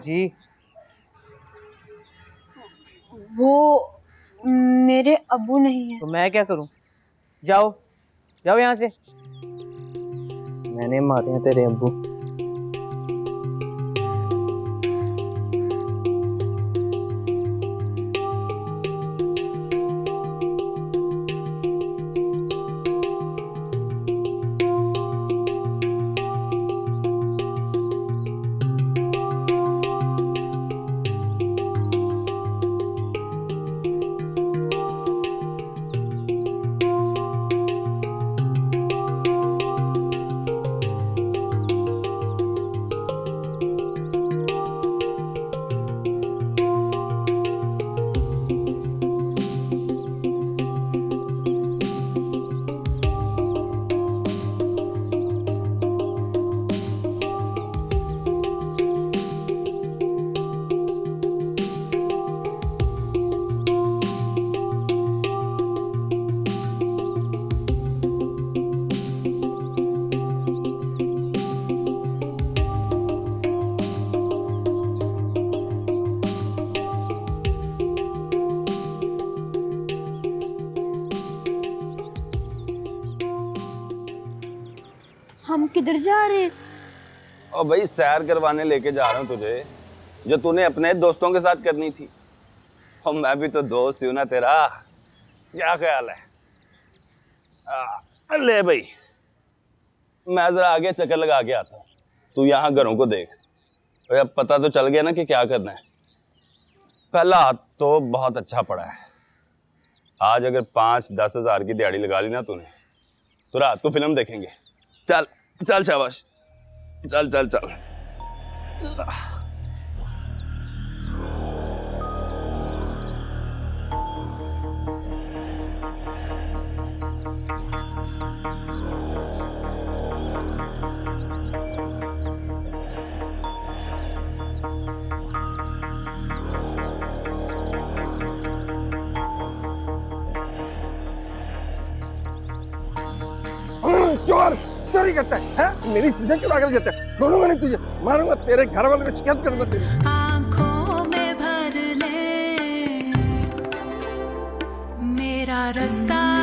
जी वो मेरे अब्बू नहीं है। तो मैं क्या करूं? जाओ जाओ यहाँ से। मैंने मारे हैं तेरे अब्बू। हम किधर जा रहे? और भाई सैर करवाने लेके जा रहा हूँ तुझे, जो तूने अपने दोस्तों के साथ करनी थी। और मैं भी तो दोस्त हूँ ना तेरा। क्या ख्याल है? ले भाई, मैं जरा आगे चक्कर लगा के आता हूँ। तू यहाँ घरों को देख। अब पता तो चल गया ना कि क्या करना है। पहला हाथ तो बहुत अच्छा पड़ा है। आज अगर 5-10 हज़ार की दिहाड़ी लगा ली ना तूने, तो रात को फिल्म देखेंगे। चल चल शाबाश, चल चल चल। चोर चोरी करता है? मेरी चीजें चुरा कर देता है। छोड़ूंगा नहीं तुझे, मारूंगा, तेरे घर वालों को शिकायत करूंगा तेरी। आँखों में भर ले मेरा रास्ता।